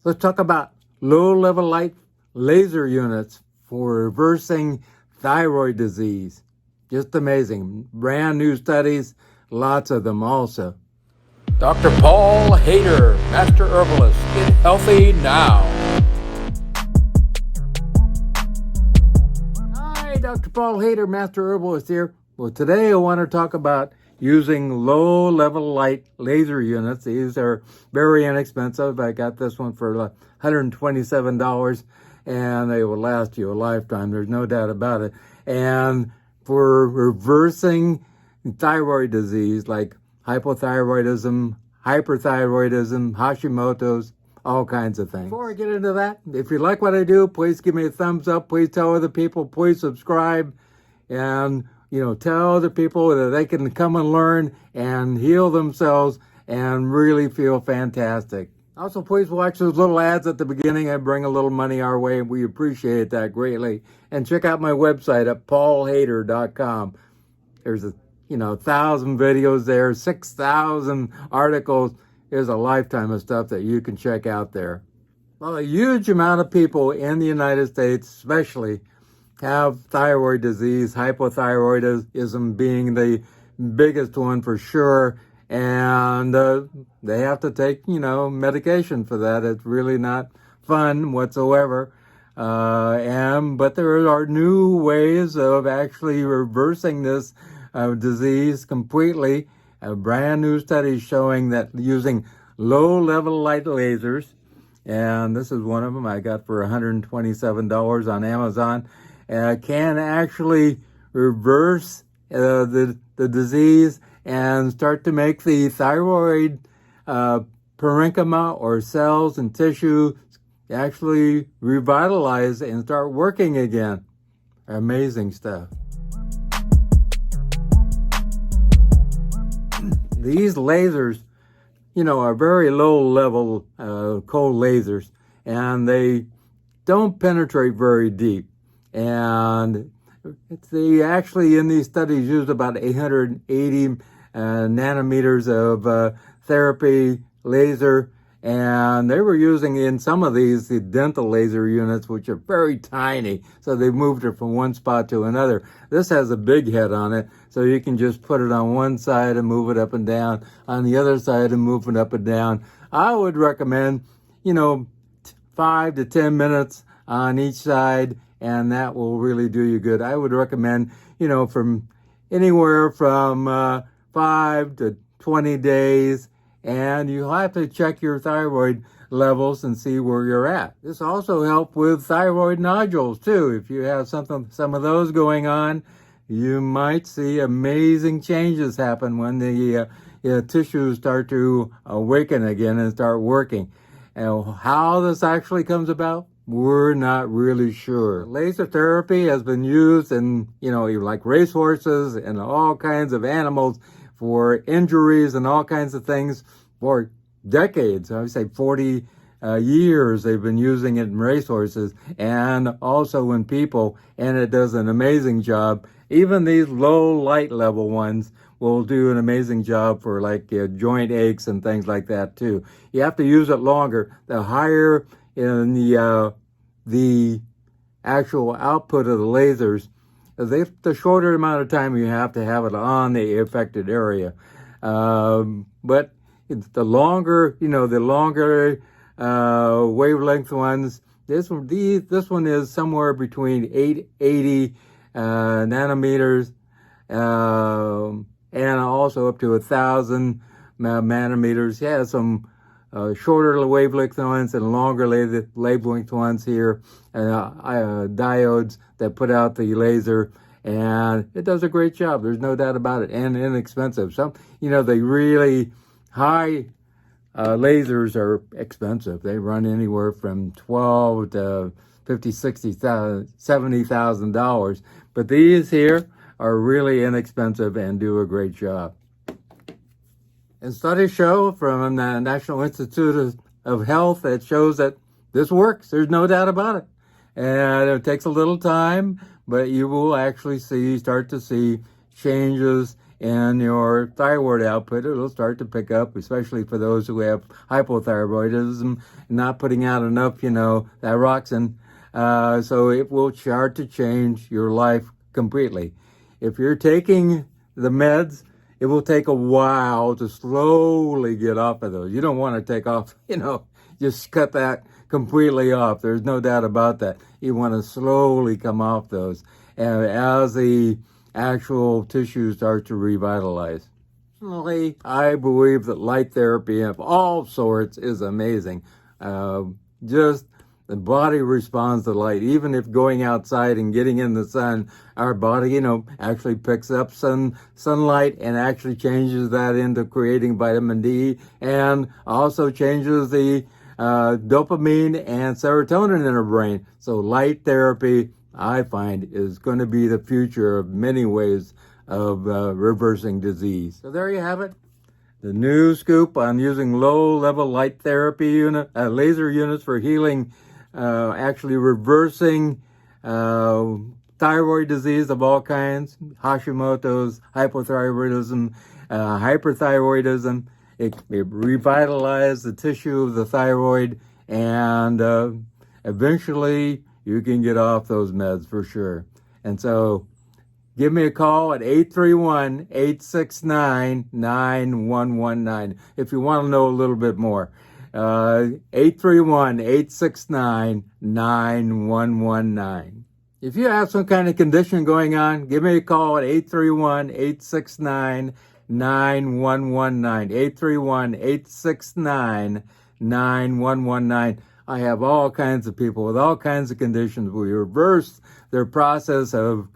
Let's talk about low-level light laser units for reversing thyroid disease. Just amazing. Brand new studies, lots of them also. Dr. Paul Haider, Master Herbalist. Get healthy now. Hi, Dr. Paul Haider, Master Herbalist here. Well, today I want to talk about using low-level light laser units. These are very inexpensive. I got this one for $127, and they will last you a lifetime. There's no doubt about it. And for reversing thyroid disease like hypothyroidism, hyperthyroidism, Hashimoto's, all kinds of things. Before I get into that, if you like what I do, please give me a thumbs up. Please tell other people. Please subscribe. And tell other people that they can come and learn and heal themselves and really feel fantastic. Also, please watch those little ads at the beginning. I bring a little money our way, and we appreciate that greatly. And check out my website at paulhaider.com. There's 1,000 videos there, 6,000 articles. There's a lifetime of stuff that you can check out there. Well, a huge amount of people in the United States, especially, have thyroid disease, hypothyroidism being the biggest one for sure, and they have to take, medication for that. It's really not fun whatsoever, but there are new ways of actually reversing this disease completely. A brand new study showing that using low-level light lasers, and this is one of them I got for $127 on Amazon, can actually reverse the disease and start to make the thyroid parenchyma or cells and tissue actually revitalize and start working again. Amazing stuff. These lasers, are very low-level cold lasers, and they don't penetrate very deep. And they actually, in these studies, used about 880 nanometers of therapy laser, and they were using in some of these the dental laser units, which are very tiny, so they moved it from one spot to another. This has a big head on it, so you can just put it on one side and move it up and down, on the other side and move it up and down. I would recommend, 5 to 10 minutes on each side, and that will really do you good. I would recommend, from anywhere from 5 to 20 days, and you'll have to check your thyroid levels and see where you're at. This also helps with thyroid nodules too. If you have some of those going on, you might see amazing changes happen when the tissues start to awaken again and start working. And how this actually comes about, we're not really sure. Laser therapy has been used in, like racehorses and all kinds of animals for injuries and all kinds of things for decades. I would say 40 years they've been using it in racehorses and also in people, and it does an amazing job. Even these low light level ones will do an amazing job for joint aches and things like that too. You have to use it longer. The higher in the actual output of the lasers, the shorter amount of time you have to have it on the affected area. But the longer, wavelength ones, this one is somewhere between 880 nanometers, and also up to 1,000 nanometers. Yeah, some shorter wavelength ones and longer wavelength ones here, diodes that put out the laser, and it does a great job. There's no doubt about it, and inexpensive. Some, the really high lasers are expensive. They run anywhere from $12,000 to $50,000, $60,000, $70,000. But these here are really inexpensive and do a great job. And studies show from the National Institute of Health that shows that this works. There's no doubt about it. And it takes a little time, but you will actually start to see changes in your thyroid output. It'll start to pick up, especially for those who have hypothyroidism, not putting out enough, thyroxine. So it will start to change your life completely. If you're taking the meds, it will take a while to slowly get off of those. You don't want to take off, just cut that completely off. There's no doubt about that. You want to slowly come off those as the actual tissue starts to revitalize. Personally, I believe that light therapy of all sorts is amazing. Just the body responds to light. Even if going outside and getting in the sun, our body, actually picks up sunlight and actually changes that into creating vitamin D, and also changes the dopamine and serotonin in our brain. So light therapy, I find, is going to be the future of many ways of reversing disease. So there you have it. The new scoop on using low-level light therapy laser units for healing, actually reversing thyroid disease of all kinds, Hashimoto's, hypothyroidism, hyperthyroidism. It revitalizes the tissue of the thyroid, and eventually you can get off those meds for sure. And so give me a call at 831-869-9119 if you want to know a little bit more. 831-869-9119. If you have some kind of condition going on, give me a call at 831-869-9119. 831-869-9119. I have all kinds of people with all kinds of conditions. We reverse their process of,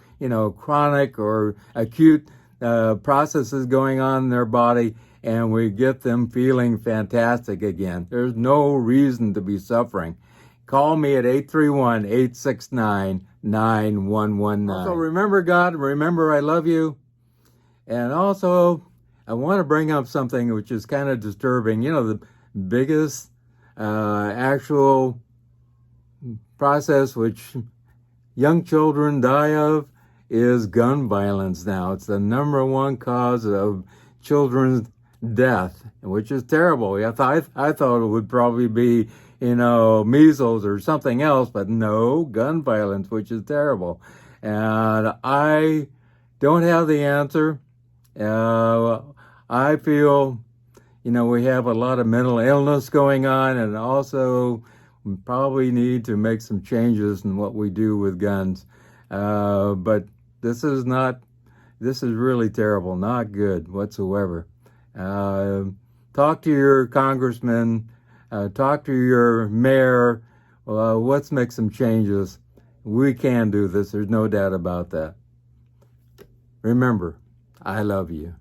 chronic or acute processes going on in their body, and we get them feeling fantastic again. There's no reason to be suffering. Call me at 831-869-9119. Also, remember God, remember I love you. And also, I want to bring up something which is kind of disturbing. The biggest actual process which young children die of is gun violence now. It's the number one cause of children's death, which is terrible. I thought it would probably be, measles or something else, but no, gun violence, which is terrible. And I don't have the answer. I feel, we have a lot of mental illness going on, and also we probably need to make some changes in what we do with guns. But this is really terrible, not good whatsoever. Talk to your congressman, talk to your mayor. Let's make some changes. We can do this. There's no doubt about that. Remember, I love you.